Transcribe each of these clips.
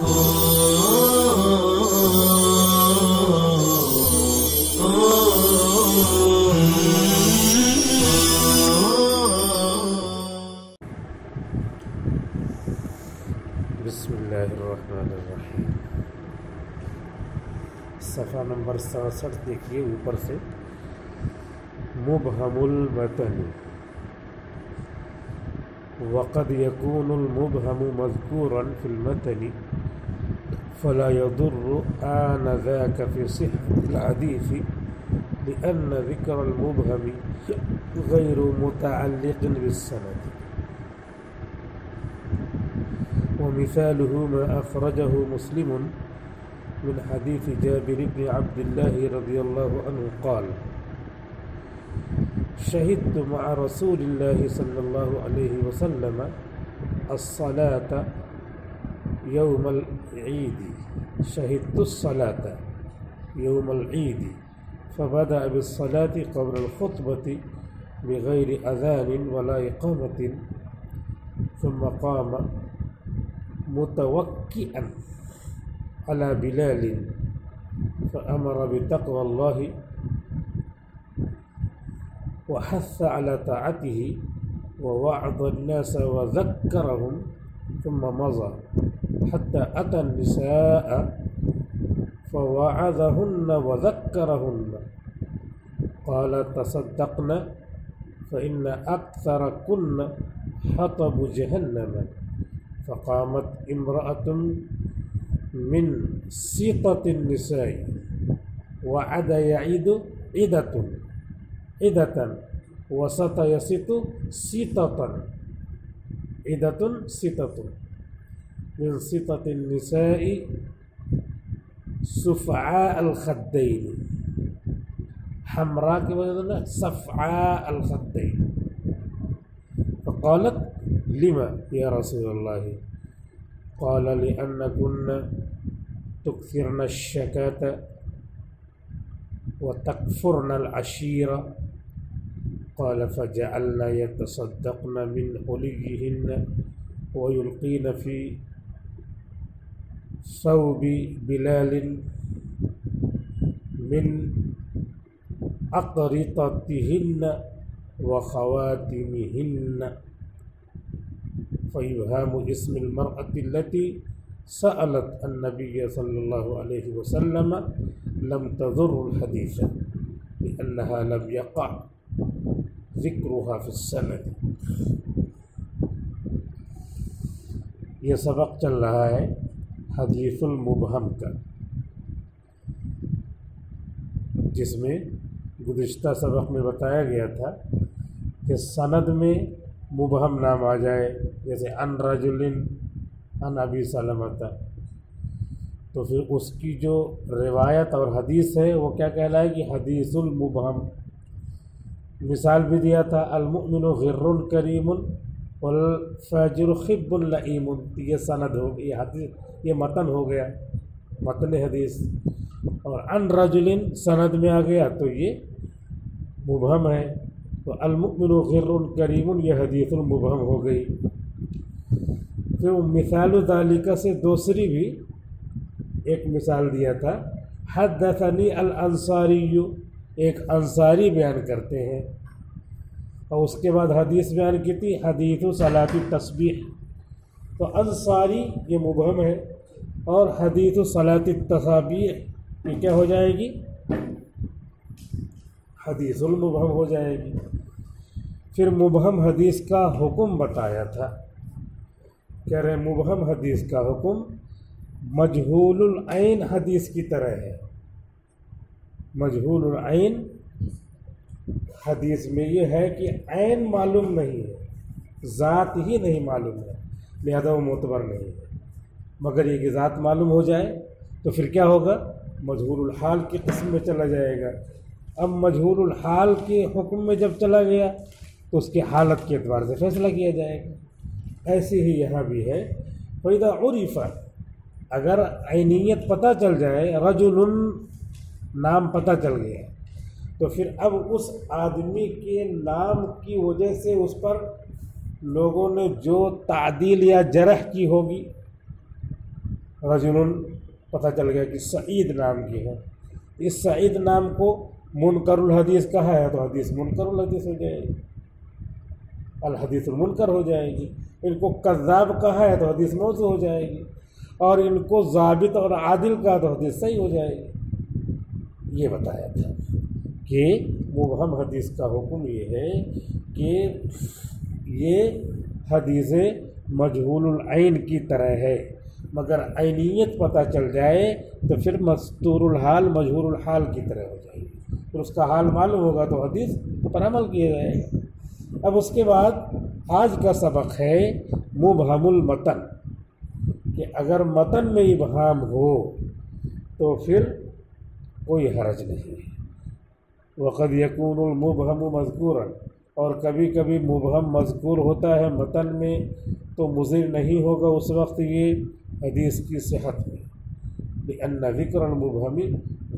بسم اللہ الرحمن الرحیم۔ صفحہ نمبر 67 دیکھیے اوپر سے، مبہم المتن، وقد يكون المبهم مذكورا في المتن فلا يضر آنذاك في صحة الحديث لأن ذكر المبهم غير متعلق بالسند. ومثاله ما أخرجه مسلم من حديث جابر بن عبد الله رضي الله عنه قال: شهدت مع رسول الله صلى الله عليه وسلم الصلاة يوم العيد. شهدت الصلاة يوم العيد فبدأ بالصلاة قبل الخطبة بغير أذان ولا إقامة، ثم قام متوكئا على بلال فأمر بتقوى الله وحث على طاعته ووعظ الناس وذكرهم، ثم مضى حتى أتى النساء فوعظهن وذكرهن. قال: تصدقن فإن أكثركن حطب جهنم. فقامت امرأة من سيطة النساء وعد يعيد عدة وسط يسط سيطة عدة سيطة من سيطة النساء سفعاء الخدين، حمراء کی وجہ سے صفعاء الخدين. فقالت: لما يا رسول الله؟ قال: لأنكن تكثرن الشكاة وتكفرن العشيرة. قال: فجعلن يتصدقن من حليهن ويلقين في ثوب بلال من أقرطتهن وخواتمهن. فيبهم اسم المرأة التي سألت النبي صلى الله عليه وسلم لم تضر الحديث لأنها لم يقع ذكرها في السند. یہ سبق چل رہا ہے حدیث المبہم کا، جس میں گزشتہ سبق میں بتایا گیا تھا کہ سند میں مبہم نام آ جائے، جیسے ان رجل ان ابی سلمۃ، تو پھر اس کی جو روایت اور حدیث ہے وہ کیا کہلائے گی؟ حدیث المبہم. مثال بھی دیا تھا: المؤمن غر کریم والفاجر خب لئیم. یہ سند ہو گئی، یہ حدیث، یہ متن ہو گیا، متن حدیث. اور ان رجل سند میں آ گیا تو یہ مبہم ہے. تو المؤمن غر کریم یہ حدیث المبہم ہو گئی. پھر مثال ذالک سے دوسری بھی ایک مثال دیا تھا: حدثنی الانصاری، ایک انصاری بیان کرتے ہیں، اور اس کے بعد حدیث بیان کی تھی حدیث صلاۃ التسبیح. تو انصاری یہ مبہم ہے، اور حدیث صلاۃ التسابیح یہ کیا ہو جائے گی؟ حدیث المبہم ہو جائے گی. پھر مبہم حدیث کا حکم بتایا تھا، کہہ رہے مبہم حدیث کا حکم مجہول العین حدیث کی طرح ہے. مجہول العین حدیث میں یہ ہے کہ عین معلوم نہیں ہے، ذات ہی نہیں معلوم ہے، لہذا وہ معتبر نہیں ہے. مگر یہ کہ ذات معلوم ہو جائے تو پھر کیا ہوگا؟ مجہول الحال کی قسم میں چلا جائے گا. اب مجہول الحال کے حکم میں جب چلا گیا تو اس کی حالت کے اعتبار سے فیصلہ کیا جائے گا. ایسے ہی یہاں بھی ہے. فَإِذَا عُرِفَ، اگر عینیت پتہ چل جائے، رجل نام پتہ چل گیا، تو پھر اب اس آدمی کے نام کی وجہ سے اس پر لوگوں نے جو تعدیل یا جرح کی ہوگی رجل پتہ چل گیا کہ سعید نام کی ہے، اس سعید نام کو منکر الحدیث کہا ہے تو حدیث منکر الحدیث ہو جائے گی، الحدیث المنکر ہو جائے گی۔ ان کو کذاب کہا ہے تو حدیث موضوع ہو جائے گی، اور ان کو ضابط اور عادل کہا تو حدیث صحیح ہو جائے گی۔ یہ بتایا تھا کہ مبہم حدیث کا حکم یہ ہے کہ یہ حدیث مجہول العین کی طرح ہے، مگر عینیت پتہ چل جائے تو پھر مستور الحال مجہول الحال کی طرح ہو جائے گی، پھر اس کا حال معلوم ہوگا تو حدیث پر عمل کیا جائے گا۔ اب اس کے بعد آج کا سبق ہے مبہم المتن، کہ اگر متن میں ابہام ہو تو پھر کوئی حرج نہیں۔ وقد یکون المبہم مذکورا، اور کبھی کبھی مبہم مذکور ہوتا ہے متن میں تو مضر نہیں ہوگا اس وقت یہ حدیث کی صحت میں، لأن ذکر المبہم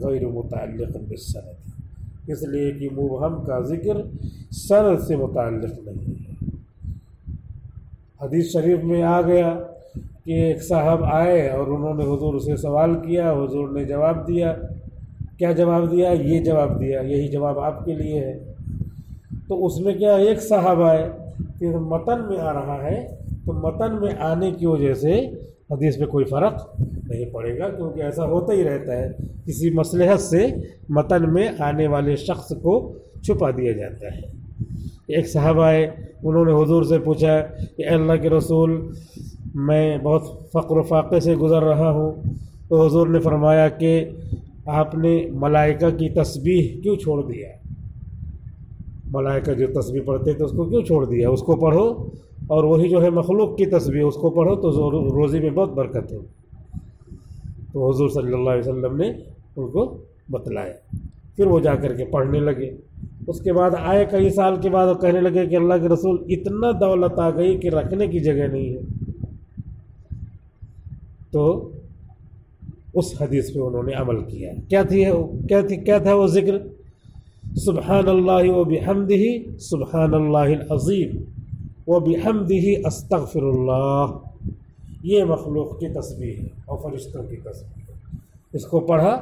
غیر متعلق بالسند، اس لیے کہ مبہم کا ذکر سند سے متعلق نہیں ہے۔ حدیث شریف میں آ گیا کہ ایک صاحب آئے اور انہوں نے حضور سے سوال کیا، حضور نے جواب دیا۔ کیا جواب دیا؟ یہ جواب دیا، یہی جواب آپ کے لیے ہے۔ تو اس میں کیا ایک صاحب آئے کہ متن میں آ رہا ہے تو متن میں آنے کی وجہ سے حدیث میں کوئی فرق نہیں پڑے گا، کیونکہ ایسا ہوتا ہی رہتا ہے، کسی مصلحت سے متن میں آنے والے شخص کو چھپا دیا جاتا ہے۔ ایک صاحب آئے، انہوں نے حضور سے پوچھا کہ اے اللہ کے رسول، میں بہت فقر و فاقے سے گزر رہا ہوں، تو حضور نے فرمایا کہ آپ نے ملائکہ کی تسبیح کیوں چھوڑ دیا؟ ملائکہ جو تسبیح پڑھتے تھے اس کو کیوں چھوڑ دیا؟ اس کو پڑھو، اور وہی جو ہے مخلوق کی تسبیح اس کو پڑھو تو روزی میں بہت برکت ہے۔ تو حضور صلی اللہ علیہ وسلم نے ان کو بتلایا، پھر وہ جا کر کے پڑھنے لگے۔ اس کے بعد آئے کئی سال کے بعد وہ کہنے لگے کہ اللہ کے رسول، اتنا دولت آ گئی کہ رکھنے کی جگہ نہیں ہے۔ تو اس حدیث پہ انہوں نے عمل کیا۔ کیا تھا وہ ذکر؟ سبحان اللہ و بحمدہ سبحان اللہ العظیم و بحمدہ استغفر اللہ، یہ مخلوق کی تسبیح ہے اور فرشتوں کی تسبیح ہے۔ اس کو پڑھا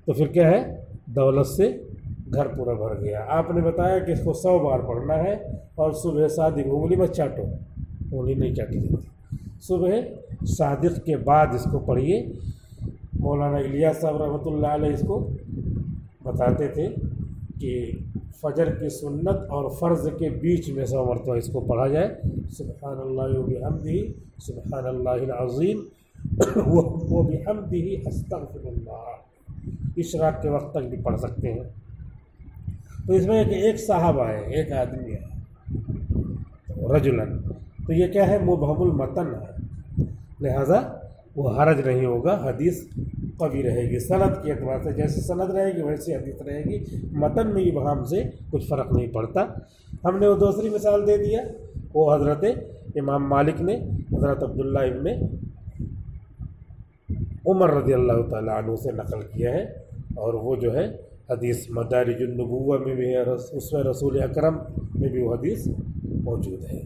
تو پھر کیا ہے؟ دولت سے گھر پورا بھر گیا۔ آپ نے بتایا کہ اس کو 100 بار پڑھنا ہے، اور صبح صادق، انگلی مت چاٹو، انگلی نہیں چاٹی جاتی، صبح صادق کے بعد اس کو پڑھیے۔ مولانا الیاس صاحب رحمۃ اللہ علیہ اس کو بتاتے تھے کہ فجر کی سنت اور فرض کے بیچ میں 100 مرتبہ اس کو پڑھا جائے، سبحان اللہ و بحمدہ سبحان اللہ العظیم و بحمدہ استغفر اللہ، اشراق کے وقت تک بھی پڑھ سکتے ہیں۔ تو اس میں ایک صاحب آئے، ایک آدمی آئے رجلن، تو یہ کیا ہے؟ مبہم المتن ہے، لہذا وہ حرج نہیں ہوگا، حدیث قوی رہے گی سند کے اعتبار سے، جیسے سند رہے گی ویسی حدیث رہے گی، متن میں ابہام سے کچھ فرق نہیں پڑتا۔ ہم نے وہ دوسری مثال دے دیا، وہ حضرت امام مالک نے حضرت عبداللہ ابن عمر رضی اللہ تعالیٰ عنہ سے نقل کیا ہے، اور وہ جو ہے حدیث مدارج النبوہ میں بھی ہے، اسوہ رسول اکرم میں بھی وہ حدیث موجود ہے۔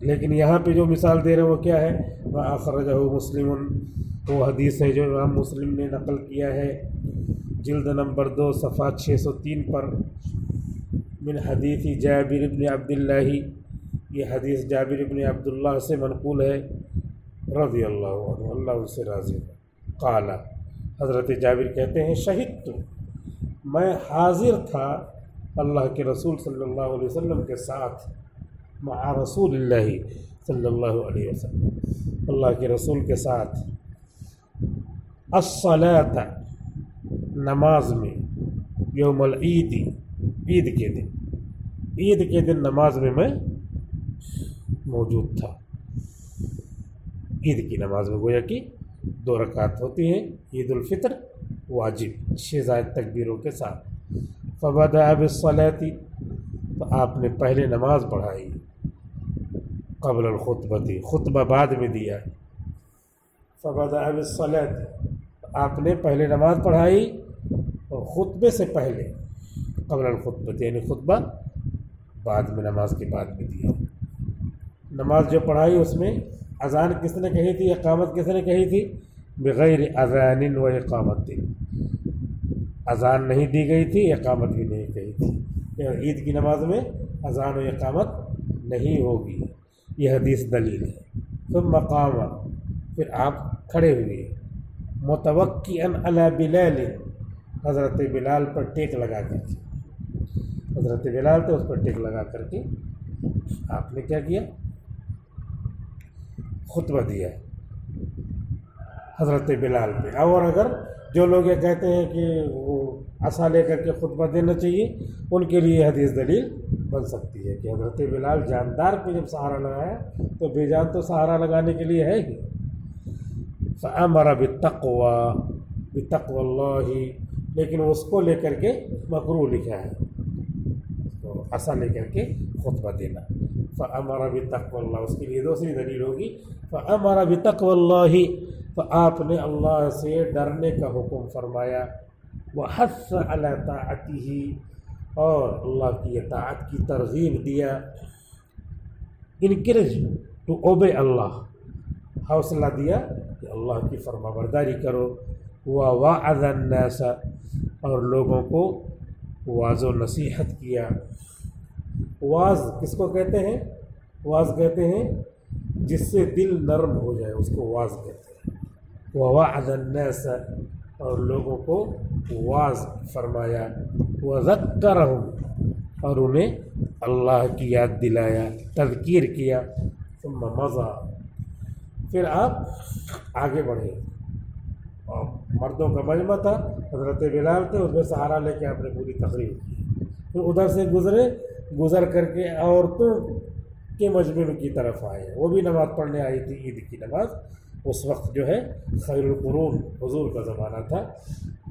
لیکن یہاں پہ جو مثال دے رہے ہیں وہ کیا ہے؟ اخرجہ مسلم، وہ حدیث ہے جو امام مسلم نے نقل کیا ہے، جلد نمبر 2 صفحہ 603 پر، من حدیث جابر بن عبداللہ، یہ حدیث جابر بن عبداللہ سے منقول ہے رضی اللہ عنہ، اللہ ان سے راضی ہے۔ قال، حضرت جابر کہتے ہیں، شہدت، میں حاضر تھا اللہ کے رسول صلی اللہ علیہ وسلم کے ساتھ، مع رسول اللہ صلی اللہ علیہ وسلم، اللہ کے رسول کے ساتھ، الصلاۃ، نماز میں، یوم العید، عید کے دن نماز میں موجود تھا۔ عید کی نماز میں گویا کہ 2 رکعت ہوتی ہیں، عید الفطر واجب 6 زائد تکبیروں کے ساتھ۔ فبدأ بالصلاۃ، تو آپ نے پہلے نماز پڑھائی، قبل الخطبۃ، خطبہ بعد میں دیا۔ فبدأ بالصلاۃ، آپ نے پہلے نماز پڑھائی اور خطبے سے پہلے، قبل الخطبۃ یعنی خطبہ بعد میں، نماز کے بعد میں دیا۔ نماز جو پڑھائی اس میں اذان کس نے کہی تھی، اقامت کس نے کہی تھی؟ بغیر اذان و اقامت، اذان نہیں دی گئی تھی، اقامت بھی نہیں کہی تھی، عید کی نماز میں اذان و اقامت نہیں ہوگی، یہ حدیث دلیل ہے۔ ثم قام، پھر آپ کھڑے ہوئے، متوکئا علی بلال، حضرت بلال پر ٹیک لگا کر کے، حضرت بلال تھے، اس پر ٹیک لگا کر کے آپ نے کیا کیا؟ خطبہ دیا حضرت بلال پہ۔ اور اگر جو لوگ یہ کہتے ہیں کہ وہ عصا لے کر کے خطبہ دینا چاہیے، ان کے لیے حدیث دلیل بن سکتی ہے کہ حضرت بلال جاندار پہ جب سہارا لگایا تو بے جان تو سہارا لگانے کے لیے ہے ہی۔ فَأَمَرَ بِتَقْوَى اللَّهِ، لیکن اس کو لے کر کے مکروہ لکھا ہے، تو عصا لے کر کے خطبہ دینا۔ فَأَمَرَ بِتَقْوَى اللَّهِ، اس کے لیے دوسری دلیل ہوگی فَأَمَرَ بِتَقْوَى اللَّهِ، تو آپ نے اللہ سے ڈرنے کا حکم فرمایا، وَحَثَّ عَلَى طَاعَتِهِ، اور اللہ کی اطاعت کی ترغیب دیا، encourage to obey اللہ، حوصلہ دیا کہ اللہ کی فرما برداری کرو، وَوَعَظَ النَّاسَ، اور لوگوں کو واعظ و نصیحت کیا۔ واعظ کس کو کہتے ہیں؟ واعظ کہتے ہیں جس سے دل نرم ہو جائے، اس کو واعظ کہتے ہیں۔ وَوَعَظَ النَّاسَ، اور لوگوں کو واعظ فرمایا، وَذَكَّرَهُمْ، اور انہیں اللہ کی یاد دلایا، تذکیر کیا۔ ثم مضى، پھر آپ آگے بڑھے، اور مردوں کا مجمع تھا، حضرت بلال تھے، اس میں سہارا لے کے آپ نے پوری تقریر کی، پھر ادھر سے گزر کر کے عورتوں کے مجمع کی طرف آئے، وہ بھی نماز پڑھنے آئی تھی، عید کی نماز۔ اس وقت جو ہے خیر القرون حضور کا زمانہ تھا،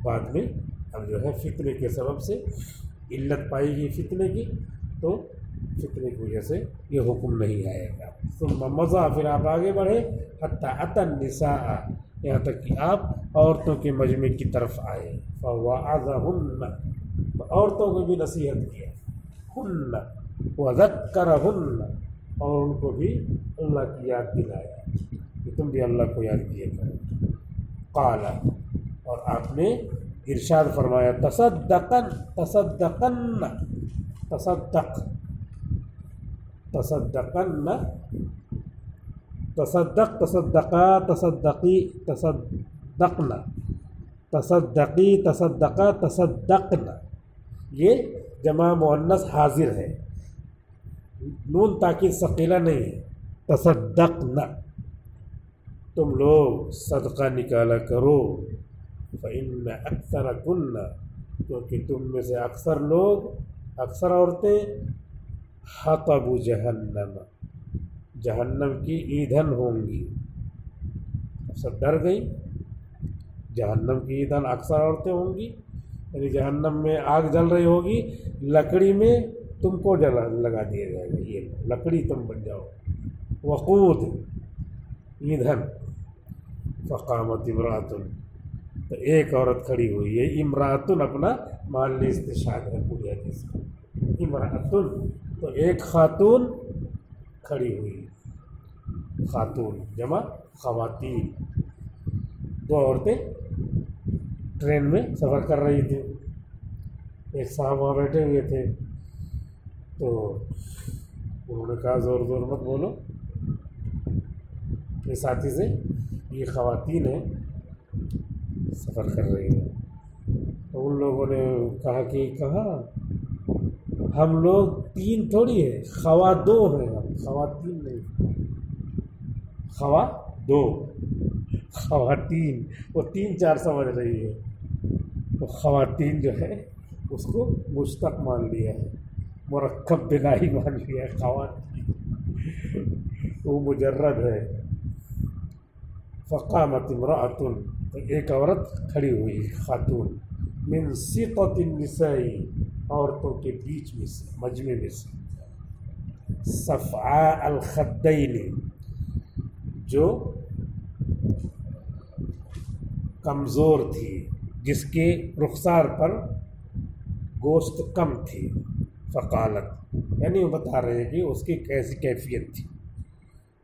بعد میں اب جو ہے فتنے کے سبب سے علت پائی گئی فتنے کی، تو فتنے کی وجہ سے یہ حکم نہیں آئے گا۔ ثم مضى، پھر آپ آگے بڑھے، حتی اتى النساء، یہاں تک کہ آپ عورتوں کے مجمع کی طرف آئے، فوعظہن، عورتوں کو بھی نصیحت کیا، ہن وذکرہن، اور ان کو بھی اللہ کی یاد دلایا کہ تم بھی اللہ کو یاد کیے کرو۔ قال، اور آپ نے ارشاد فرمایا، تصدقن، تصدقا، تصدق، تصدقا، تصدقی، تصدقنا، تصدقی، تصدقا، تصدقنا، یہ جمع مؤنث حاضر ہے، نون تاکید ثقیلہ نہیں ہے۔ تصدقنا، تم لوگ صدقہ نکالا کرو، فإن أكثركن، کیونکہ تم میں سے اکثر لوگ، اکثر عورتیں، حطب جہنم، جہنم کی ایندھن ہوں گی۔ سب ڈر گئی، جہنم کی ایندھن اکثر عورتیں ہوں گی، یعنی جہنم میں آگ جل رہی ہوگی، لکڑی میں تم کو لگا دیا جائے گا، یہ لکڑی تم بن جاؤ، وقود، ایندھن۔ فقامت امرأۃ، تو ایک عورت کھڑی ہوئی ہے، امرأۃ اپنا محلی استشہاد ہے پوری حدیث کا، امرأۃ، تو ایک خاتون کھڑی ہوئی، خاتون جمع خواتین، دو عورتیں ٹرین میں سفر کر رہی تھیں، ایک صاحب وہاں بیٹھے ہوئے تھے، تو انہوں نے کہا زور زور مت بولو اپنے ساتھی سے، یہ خواتین ہیں، سفر کر رہی ہیں۔ تو ان لوگوں نے کہا ہم لوگ تین تھوڑی ہیں، خوا دو ہیں، ہم خواتین نہیں، خوا دو، خواتین، وہ تین چار سمجھ رہی ہے، تو خواتین جو ہے اس کو مشتق مان لیا ہے، مرکب بنائی مان لیا ہے، خواتین وہ مجرد ہے۔ فقامت امرأۃ، تو ایک عورت کھڑی ہوئی، خاتون، من سقط النساء، عورتوں کے بیچ میں سے، مجمع میں سے، صفعاء الخدین، جو کمزور تھی، جس کے رخسار پر گوشت کم تھی، فقالت، یعنی وہ بتا رہے ہیں کہ اس کی کیسی کیفیت تھی،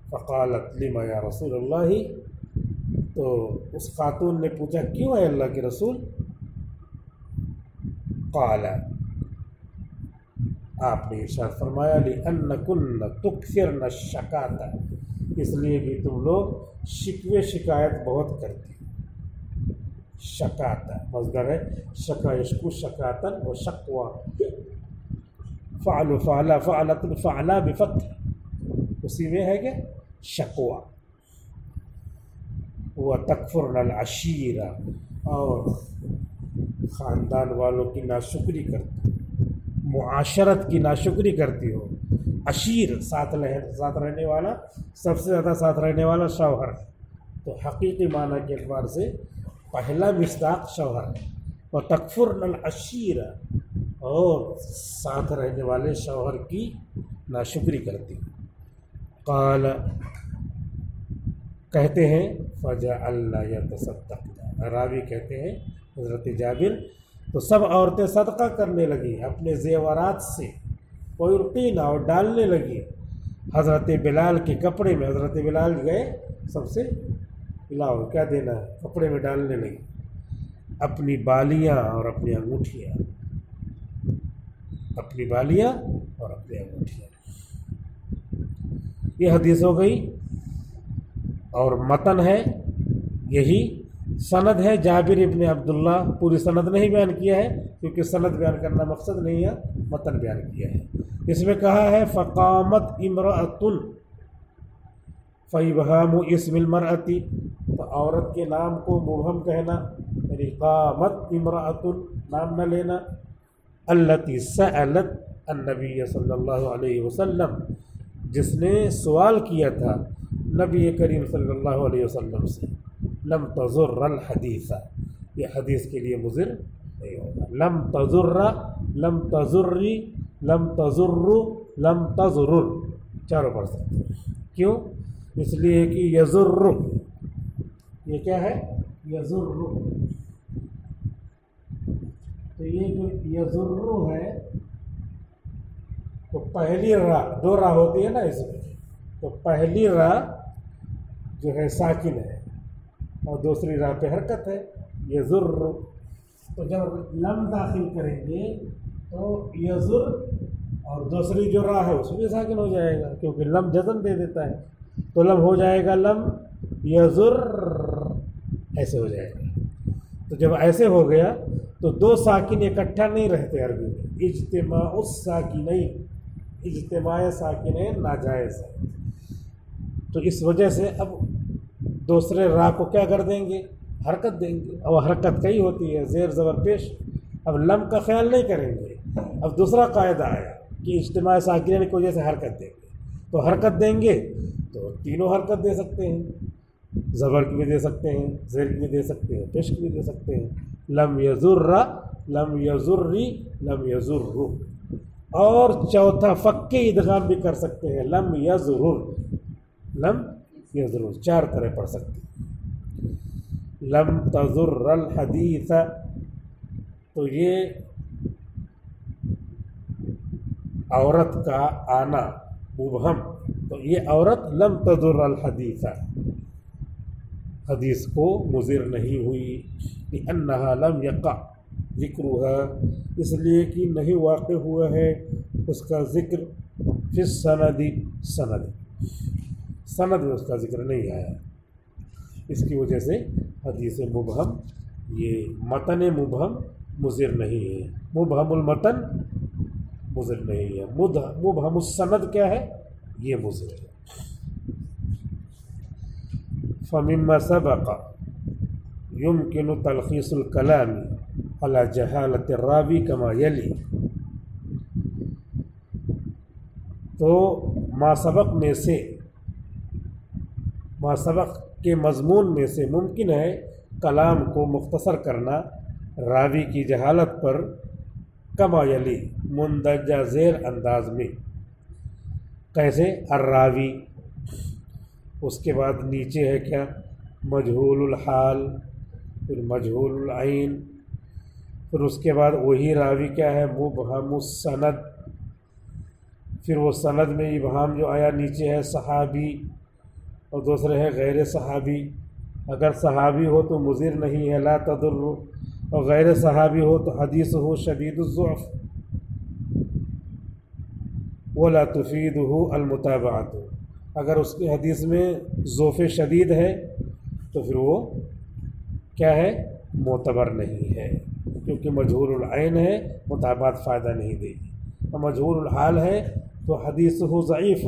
فقالت لما یا رسول اللہ، تو اس خاتون نے پوچھا کیوں ہے اللہ کے رسول؟ قال، آپ نے ارشاد فرمایا لِأَنَّكُنَّ تُكْثِرْنَ الشَّكَاةَ، اس لیے کہ تم لوگ شکوے شکایت بہت کرتے. شکاتا مصدر ہے شکا یشکو شکاتن و شکوا، فعل فعلا فعلت فعلا بفتح، اسی میں ہے کہ شکوا. و تکفرن العشیرہ، اور خاندان والوں کی ناشکری کرتی، معاشرت کی ناشکری کرتی ہو. عشیر ساتھ رہنے والا، سب سے زیادہ ساتھ رہنے والا شوہر ہے، تو حقیقی معنی کے اعتبار سے پہلا مصداق شوہر ہے. اور تکفرن العشیرہ، اور ساتھ رہنے والے شوہر کی ناشکری کرتی. قال، کہتے ہیں فجعلن یتصدقن، راوی کہتے ہیں حضرت جابر، تو سب عورتیں صدقہ کرنے لگی اپنے زیورات سے، ویلقین، اور ڈالنے لگی حضرت بلال کے کپڑے میں. حضرت بلال گئے سب سے لاؤ کیا دینا ہے، کپڑے میں ڈالنے لگی اپنی بالیاں اور اپنی انگوٹھیاں، اپنی بالیاں اور اپنی انگوٹھیاں. یہ حدیث ہو گئی، اور متن ہے یہی. سند ہے جابر ابن عبداللہ، پوری سند نہیں بیان کیا ہے کیونکہ سند بیان کرنا مقصد نہیں ہے، متن بیان کیا ہے. اس میں کہا ہے فقامت امرأۃ، فابہام اسم المرأۃ، تو عورت کے نام کو مبہم کہنا، یعنی قامت امرأۃ نام نہ لینا. التی سألت النبی صلی اللہ علیہ وسلم، جس نے سوال کیا تھا نبی کریم صلی اللہ علیہ وسلم سے. لم تضر الحدیث، یہ حدیث کے لیے مضر نہیں ہوگا. لم تضر، لم تضری، لم تضر، لم تضرر، چاروں پڑھ سکتے ہیں. کیوں؟ اس لیے کہ یضر، یہ کیا ہے؟ یضر. تو یہ جو یضر ہے تو پہلی را، دو را ہوتی ہے نا اس میں، تو پہلی را جو ہے ساکن ہے اور دوسری راہ پہ حرکت ہے، یضر. تو جب لم داخل کریں گے تو یضر، اور دوسری جو راہ ہے اس میں ساکن ہو جائے گا کیونکہ لم جزم دے دیتا ہے، تو لم ہو جائے گا لم یضر، ایسے ہو جائے گا. تو جب ایسے ہو گیا تو دو ساکن اکٹھا نہیں رہتے عربی میں. اجتماع الساکنین، اجتماع ساکنین ناجائز ہے. تو اس وجہ سے اب دوسرے راہ کو کیا کر دیں گے؟ حرکت دیں گے. اور حرکت کئی ہوتی ہے، زیر زبر پیش. اب لم کا خیال نہیں کریں گے. اب دوسرا قاعدہ آیا کہ اجتماع ساکنین کی وجہ سے حرکت دیں گے. تو حرکت دیں گے تو تینوں حرکت دے سکتے ہیں، زبر کی بھی دے سکتے ہیں، زیر کی بھی دے سکتے ہیں، پیش کی بھی دے سکتے ہیں. لم یضر، لم یضری، لم یضر. اور چوتھا فک ادغام بھی کر سکتے ہیں، لم یضرر، لم یضرر، چار طرح پڑھ سکتے ہیں. لم تضر الحدیث، تو یہ عورت کا آنا مبہم، تو یہ عورت لم تضر الحدیث، حدیث کو مضر نہیں ہوئی. لأنها لم یقع ذکرها، اس لیے کہ نہیں واقع ہوا ہے اس کا ذکر فی السند، سند میں اس کا ذکر نہیں آیا. اس کی وجہ سے حدیث مبہم، یہ متن مبہم مضر نہیں ہے. مبہم المتن مضر نہیں ہے. مبہم السند کیا ہے؟ یہ مضر ہے. فمما سبق يمكن تلخيص الكلام على جهالة الراوي كما يلي، تو ما سبق کے مضمون میں سے ممکن ہے کلام کو مختصر کرنا راوی کی جہالت پر، کما یلی، مندرجہ ذیل انداز میں. کیسے؟ الراوی، اس کے بعد نیچے ہے کیا؟ مجہول الحال، پھر مجہول العین، پھر اس کے بعد وہی راوی کیا ہے؟ مبہم السند. پھر وہ سند میں ابہام جو آیا نیچے ہے صحابی اور دوسرے ہے غیر صحابی. اگر صحابی ہو تو مضر نہیں ہے لا تضر، اور غیر صحابی ہو تو حدیث ہو شدید الضعف ولا تفیدہ المتابعۃ، اگر اس کی حدیث میں ضعف شدید ہے تو پھر وہ کیا ہے، معتبر نہیں ہے، کیونکہ مجہول العین ہے، متابعت فائدہ نہیں دے گی۔ اور مجہول الحال ہے تو حدیث ہو ضعیف،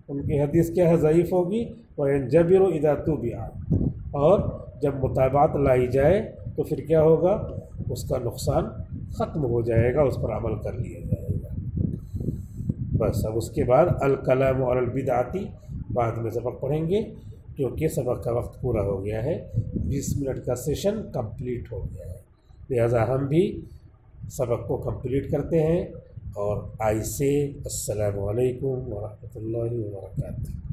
ان کی حدیث کیا ہے، ضعیف ہوگی، وَيَنْجَبِرُ إِذَا تُبِعَ، اور جب متابعت لائی جائے تو پھر کیا ہوگا، اس کا نقصان ختم ہو جائے گا، اس پر عمل کر لیا جائے گا۔ بس اب اس کے بعد الکلام علی البدعۃ بعد میں سبق پڑھیں گے، کیونکہ سبق کا وقت پورا ہو گیا ہے، 20 منٹ کا سیشن کمپلیٹ ہو گیا ہے، لہذا ہم بھی سبق کو کمپلیٹ کرتے ہیں، اور آئی سے السلام علیکم ورحمۃ اللہ وبرکاتہ۔